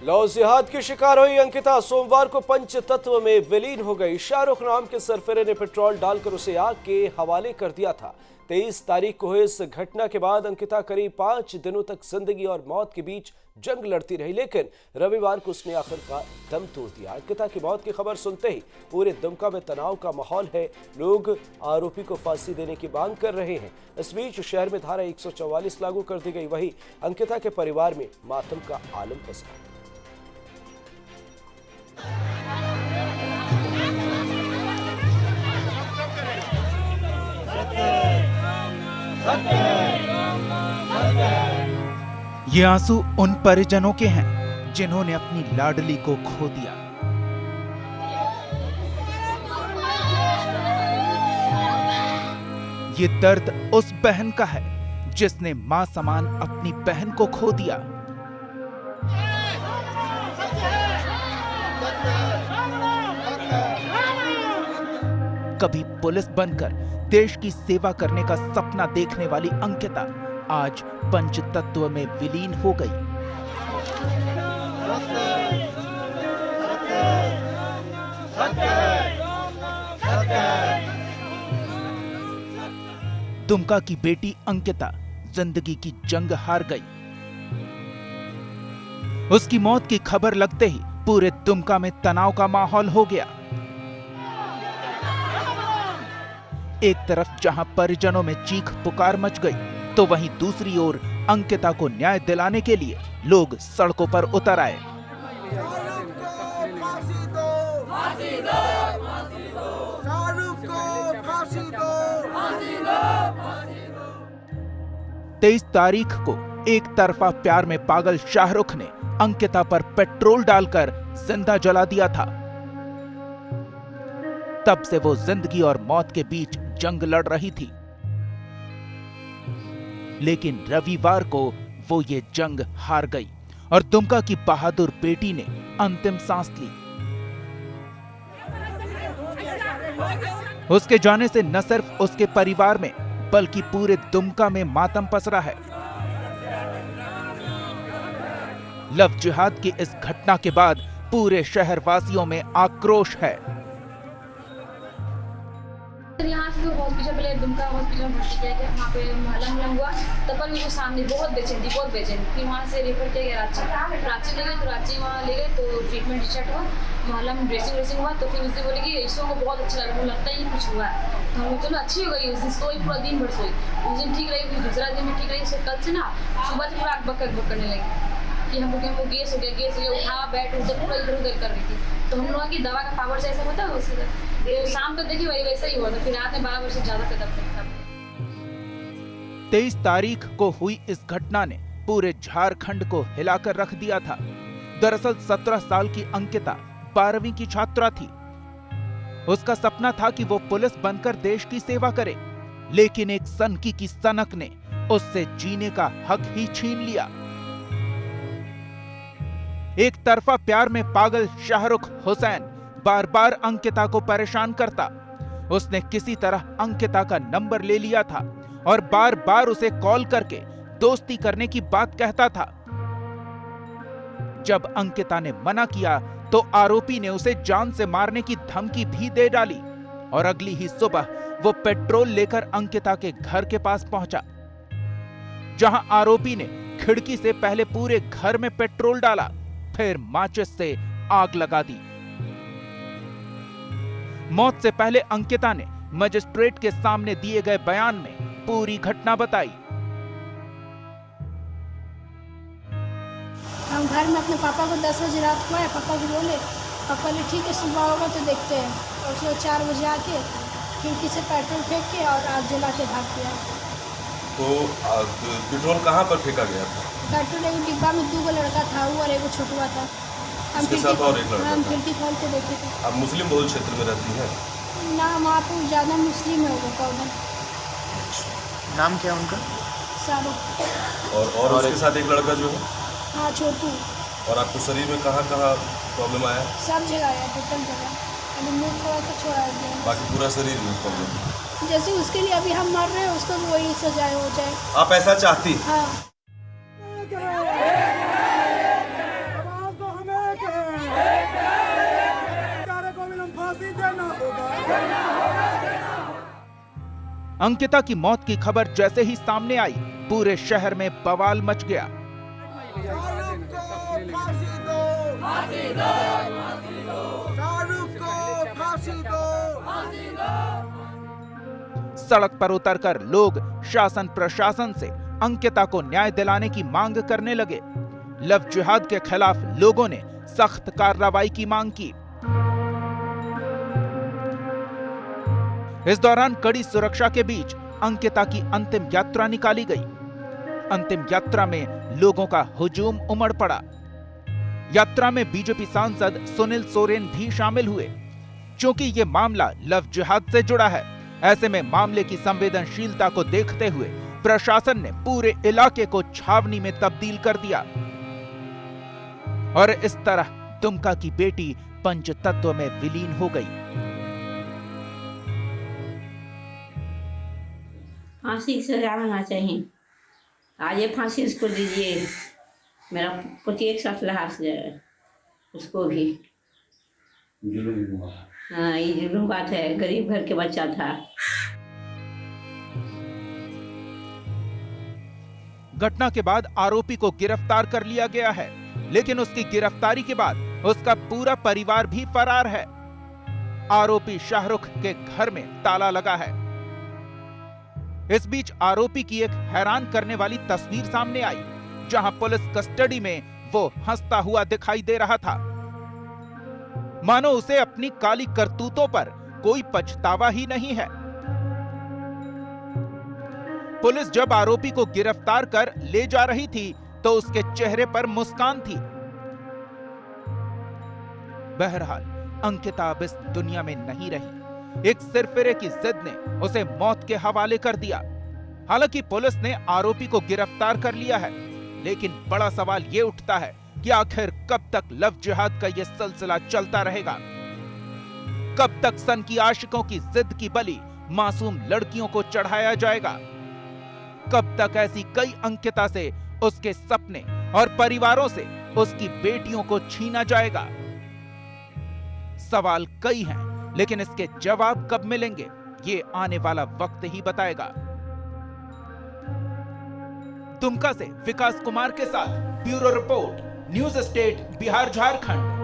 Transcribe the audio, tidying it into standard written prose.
Love जिहाद की शिकार हुई अंकिता सोमवार को पंचतत्व में विलीन हो गई। शाहरुख नाम के सरफिरे ने पेट्रोल डालकर उसे आग के हवाले कर दिया था। 23 तारीख को हुई इस घटना के बाद अंकिता करीब 5 दिनों तक जिंदगी और मौत के बीच जंग लड़ती रही, लेकिन रविवार को उसने आखिरकार दम तोड़ दिया। अंकिता की मौत की खबर सुनते ही पूरे दुमका में तनाव का माहौल है। लोग आरोपी को फांसी देने की मांग कर रहे हैं। इस बीच शहर में धारा 144 लागू कर दी गई। वहीं अंकिता के परिवार में मातम का आलम पसरा। ये आंसू उन परिजनों के हैं जिन्होंने अपनी लाडली को खो दिया। ये दर्द उस बहन का है जिसने मां समान अपनी बहन को खो दिया। कभी पुलिस बनकर देश की सेवा करने का सपना देखने वाली अंकिता आज पंचतत्व में विलीन हो गई। दुमका की बेटी अंकिता जिंदगी की जंग हार गई। उसकी मौत की खबर लगते ही पूरे दुमका में तनाव का माहौल हो गया। एक तरफ जहां परिजनों में चीख पुकार मच गई, तो वहीं दूसरी ओर अंकिता को न्याय दिलाने के लिए लोग सड़कों पर उतर आए। 23 तारीख को एक तरफा प्यार में पागल शाहरुख ने अंकिता पर पेट्रोल डालकर जिंदा जला दिया था। तब से वो जिंदगी और मौत के बीच जंग लड़ रही थी, लेकिन रविवार को वो ये जंग हार गई और दुमका की बहादुर बेटी ने अंतिम सांस ली। उसके जाने से न सिर्फ उसके परिवार में बल्कि पूरे दुमका में मातम पसरा है। लव जिहाद की इस घटना के बाद पूरे शहर वासियों में आक्रोश है। यहाँ से हॉस्पिटल पहले दुमका हॉस्पिटल भर्ती किया गया, वहाँ पे महला हुआ, तब पर मेरे सामने बहुत बेचैन फिर वहाँ से रेफर किया गया रांची ले गए, तो रांची वहाँ ले गए तो ट्रीटमेंट स्टार्ट हुआ, महला में ड्रेसिंग हुआ, तो फिर उससे बोले कि इसको को बहुत अच्छा लगा, लगता ही कुछ हुआ है, तो हम चलो अच्छी हो गई। उस दिन सोई पूरा दिन भर सोई, उस दिन ठीक रही, फिर दूसरा दिन में ठीक रही। कल से ना सुबह से पूरा अकबक करने लगी कि हमको गैस हो गया, उठा बैठ उधर पूरा इधर उधर कर रही थी। तो हम लोगों की दवा का पावर से ऐसा होता है, उससे शाम तक देखिए वैसा ही हुआ था, फिर रात में 12 बजे से ज्यादा कदम। 23 तारीख को हुई इस घटना ने पूरे झारखंड को हिलाकर रख दिया था। दरअसल 17 साल की अंकिता 12वीं की छात्रा थी। उसका सपना था कि वो पुलिस बनकर देश की सेवा करे, लेकिन एक सनकी की सनक ने उससे जीने का हक ही छीन लिया। एक तरफा प्यार में पागल शाहरुख हुसैन बार बार अंकिता को परेशान करता। उसने किसी तरह अंकिता का नंबर ले लिया था और बार बार उसे कॉल करके दोस्ती करने की बात कहता था। जब अंकिता ने मना किया तो आरोपी ने उसे जान से मारने की धमकी भी दे डाली और अगली ही सुबह वो पेट्रोल लेकर अंकिता के घर के पास पहुंचा, जहां आरोपी ने खिड़की से पहले पूरे घर में पेट्रोल डाला, फिर माचिस से आग लगा दी। मौत से पहले अंकिता ने मजिस्ट्रेट के सामने दिए गए बयान में पूरी घटना बताई। हम घर में अपने पापा को 10 बजे रात को आए, पापा को बोले, पापा ने ठीक है सुबह होगा तो देखते हैं, और सुबह 4 बजे आके खिड़की से पेट्रोल फेंक के और आग जला के भाग गया। तो पेट्रोल कहाँ पर फेंका गया था? पेट्रोल एक डिब्बा में 2 लड़का था, वो और एक छोटुआ था। उसके साथ और एक लड़का हम था। खिड़की खोल के देखे थे। आप मुस्लिम बहुल क्षेत्र में रहती हैं? ना वहाँ पर ज़्यादा मुस्लिम है वो उधर। नाम क्या है उनका? शाहरुख। और उसके साथ एक लड़का जो है? हाँ, छोटू। और आपको शरीर में कहाँ कहाँ प्रॉब्लम आया? सब जगह आया, टोटल जगह, अभी मुँह थोड़ा सा छोड़ा गया, बाकी पूरा शरीर में प्रॉब्लम। जैसे उसके लिए अभी हम मर रहे हैं, उसको भी वही सजाए हो जाए। आप ऐसा चाहती? हाँ। अंकिता की मौत की खबर जैसे ही सामने आई, पूरे शहर में बवाल मच गया। सड़क पर उतरकर लोग शासन प्रशासन से अंकिता को न्याय दिलाने की मांग करने लगे। लव जिहाद के खिलाफ लोगों ने सख्त कार्रवाई की मांग की। इस दौरान कड़ी सुरक्षा के बीच अंकिता की अंतिम यात्रा निकाली गई। अंतिम यात्रा में लोगों का हुजूम उमड़ पड़ा। यात्रा में बीजेपी सांसद सुनील सोरेन भी शामिल हुए। क्योंकि ये मामला लव जिहाद से जुड़ा है, ऐसे में मामले की संवेदनशीलता को देखते हुए प्रशासन ने पूरे इलाके को छावनी में तब्दील कर दिया और इस तरह दुमका की बेटी पंचतत्व में विलीन हो गई। फांसी की सजा होना चाहिए। आज ये फांसी उसको दीजिए, मेरा पति एक साथ लहार से जाए उसको भी। हाँ, ये जुलूम बात है, गरीब घर के बच्चा था। घटना के बाद आरोपी को गिरफ्तार कर लिया गया है, लेकिन उसकी गिरफ्तारी के बाद उसका पूरा परिवार भी फरार है। आरोपी शाहरुख के घर में ताला लगा है। इस बीच आरोपी की एक हैरान करने वाली तस्वीर सामने आई, जहां पुलिस कस्टडी में वो हंसता हुआ दिखाई दे रहा था, मानो उसे अपनी काली करतूतों पर कोई पछतावा ही नहीं है। पुलिस जब आरोपी को गिरफ्तार कर ले जा रही थी तो उसके चेहरे पर मुस्कान थी। बहरहाल अंकिता अब इस दुनिया में नहीं रही। एक सिरफिरे की जिद ने उसे मौत के हवाले कर दिया। हालांकि पुलिस ने आरोपी को गिरफ्तार कर लिया है, लेकिन बड़ा सवाल ये उठता है कि आखिर कब तक लव जिहाद का यह सिलसिला चलता रहेगा? कब तक सन की आशिकों की जिद की बलि मासूम लड़कियों को चढ़ाया जाएगा? कब तक ऐसी कई अंकिता से उसके सपने और परिवारों से उसकी बेटियों को छीना जाएगा? सवाल कई हैं, लेकिन इसके जवाब कब मिलेंगे ये आने वाला वक्त ही बताएगा। दुमका से विकास कुमार के साथ bureau report, news state Bihar Jharkhand.